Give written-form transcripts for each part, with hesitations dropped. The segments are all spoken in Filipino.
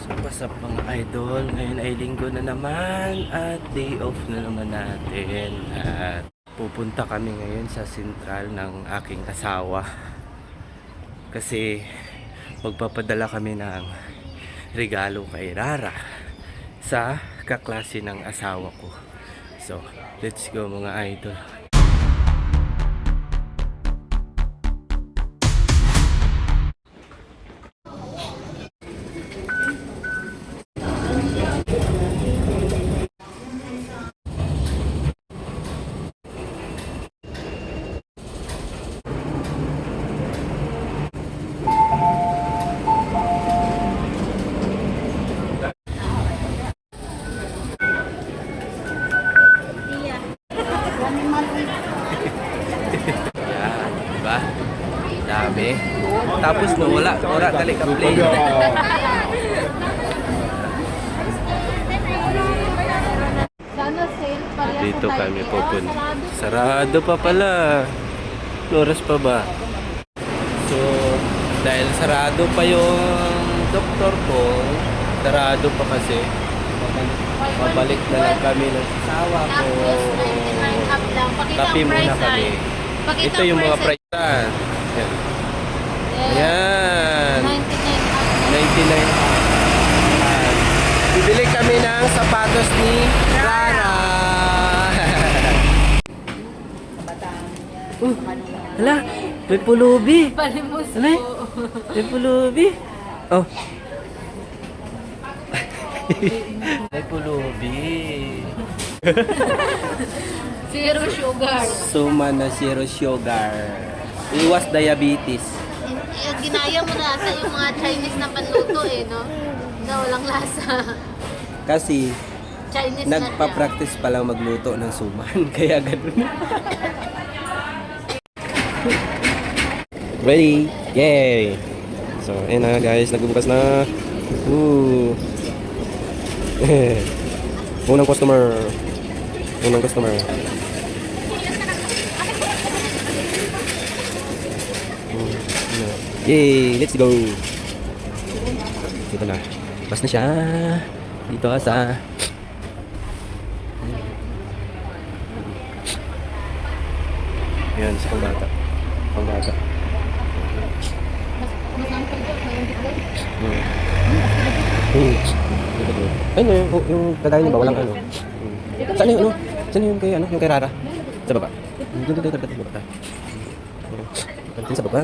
So what's up mga idol, ngayon ay linggo na naman at day off na naman natin at pupunta kami ngayon sa sentral ng aking asawa kasi magpapadala kami ng regalo kay Rara sa kaklase ng asawa ko. So let's go mga idol. Yan, diba? Dami. Tapos wala dali ka play. Dito kami pupunta. Sarado pa pala. Oras pa ba? So, dahil sarado pa yung doktor ko, sarado pa kasi. Mabalik na lang kami ng asawa ko. Kape muna kami. Ito yung mga price. Yan. Ayan. 99. Bibili kami ng sapatos ni Rara. Hala, may pulubi. Palimos po. May pulubi. Oh. May pulubi. Zero sugar. Suma na zero sugar. Iwas diabetes. Ginaya mo na ata yung mga Chinese na panluto no? Na walang lasa. Kasi Chinese na siya. nagpa-practice pa lang magluto ng suman. Kaya ganun. Ready? Yay! So, ayun na guys. Nagbubukas na. Woo! Unang customer. Yay! Let's go! Dito na. Pas na siya. Dito ka sa... Yan, sa pangbata. Ayun na yung kagaya niyo ba? Walang ano. Saan yung ano? Saan yung kay ano? Yung kay Rara? Sa baba. Doon tayo sa baba. Kantin sa baba.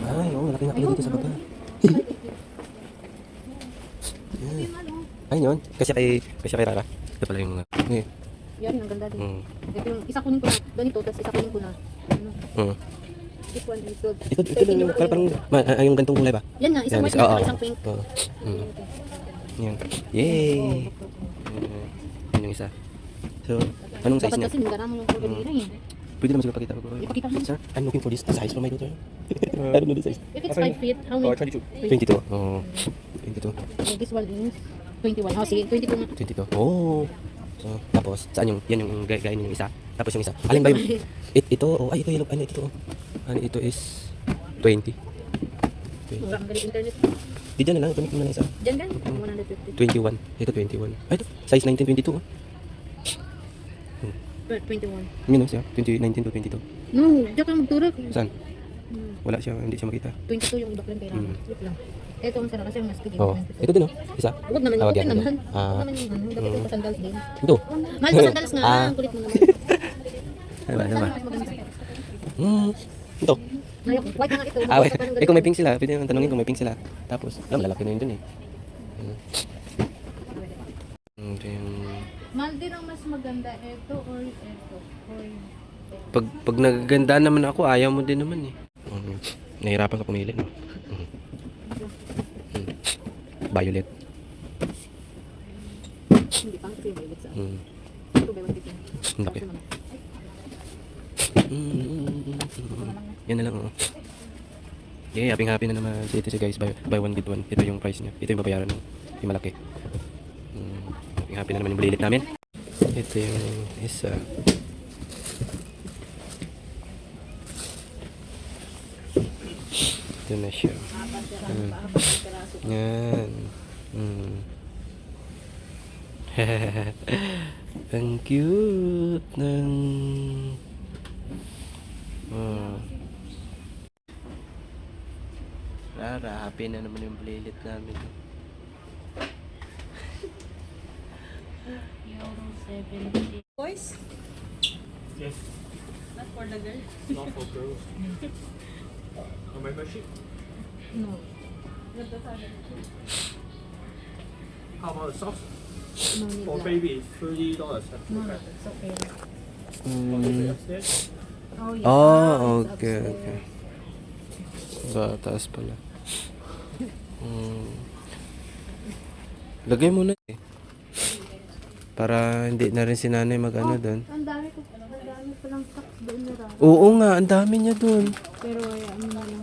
Ay, oh, malaki na pala dito sa baba. Ayun yun. Kasi kay Rara. Ito pala yung mga... Yan, ang ganda din. Ito yung isa kunin ko na ganito, tapos isa kunin ko na. This one is good. Ito lang yung parang yung gantong kulay ba? Yan nga, isang white oo. na isang pink. Yan. Yay! Yan yung isa. So, anong size Dapat niya? kasi nagara mo yung kulay eh. Pwede naman siguro pakita ko. Ipakita mo. Sir, I'm looking for this size for my daughter. I don't know the size. If it's 5 feet, how many? 22. Oh, 22. This one is 21. Oh, sige, 22 nga. 22. Oh. So, tapos, saan yung, yan yung gaya yung isa. Tapos yung isa. Alin ba yung, ito, oh, ay, ito yung, ano, ito, ano, ito is 20. Mura ang galing internet. Di dyan na lang, ito na lang isa. Diyan gan, 150. 21. Ito 21. Ay, ito, size 19, 22. 21. Yun, siya. 19 to 22. No, diyan ka magturok. Saan? Wala siya, hindi siya makita. 22 yung iba lang kay Rama. Wait lang. Ito ang sarap kasi yung mas bigay. Oo. Ito din, oh. Isa. Huwag naman yung Wag okay yan, naman. yan. Huwag naman yung ano. Dapat yung sandals din. Ito. Mahal pa sandals nga. Ang kulit mo naman. Diba, diba? Saan mas maganda? Ito. Ayoko. White na nga ito. Ah, wait. Eh, kung may pink sila, pwede naman tanongin kung may pink sila. Tapos, alam, malalaki na yun dun eh. Ito yung... Mahal din ang mas maganda. Ito or ito. Pag nagaganda naman ako, ayaw mo din naman eh. Nahirapan ka pumili, no? Violet. Hindi pang kasi violet sa Mm. ito. By 150. Laki. Yan na lang, oh. Yeah, happy na naman. So, ito si guys, buy one get one. Ito yung price niya. Ito yung babayaran mo. Yung malaki. Happy na naman yung bulilit namin. Ito yung isa. Ito na siya. Yan. Ang cute ng... Rara, happy na naman yung playlist namin. Euro 70. Boys? Yes, Not for the girl? not for girls. A membership? No. How about the socks? No need For lang. baby, it's $30. No, it's okay. Upstairs? Oh, yeah. Oh, It's okay, upstairs. okay. Ba, taas pala. Lagay mo na eh. Para hindi na rin si nanay mag-ano doon. Ang dami palang socks doon na rin. Oo nga, ang dami niya doon. Pero ano na lang.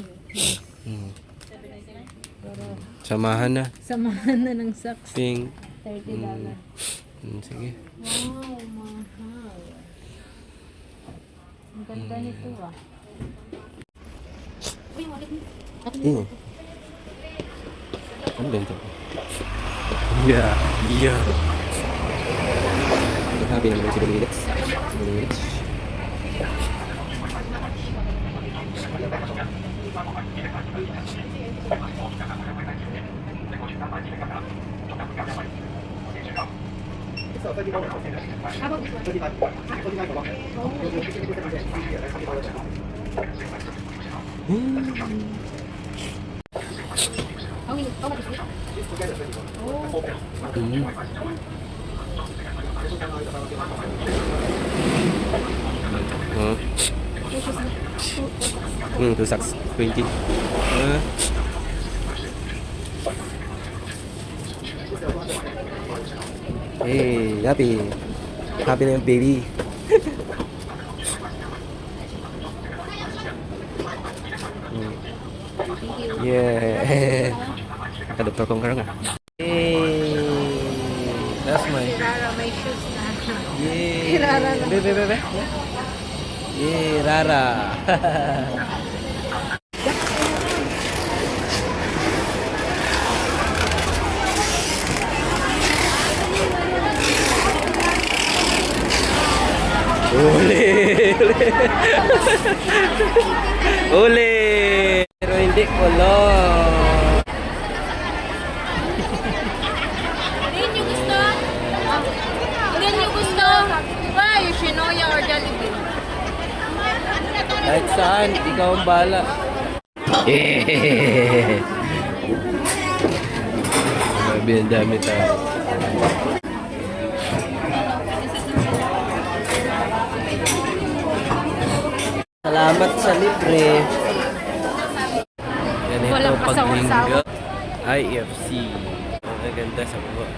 Pero Samahan na. samahan na ng socks. Ping. $30. Sige. Wow, mahal. Ang ganda nito ah. Uy, wallet mo. Ano ba ito? Yeah. Yeah. Happy naman si Benedix. Benedix. How much is it? Oh. 2 sacks. 20. Hey, happy. Happy na yung baby. Yeah. Nakadoktor kong karang ah. Hey. That's my... Rara, may shoes na. Yay! Rara na. Be. Yay, Rara! Uli! Uli! Pero hindi ko lang. Hindi nyo gusto? Hindi nyo gusto? Why? Shinoya or Jollibee? Kahit saan, ikaw ang bala. Yeah! Grabe, ang dami tayo. Salamat sa libre. Ganito Walang pag kasawa-sawa. linggo. IFC. Ang ganda sa buwan.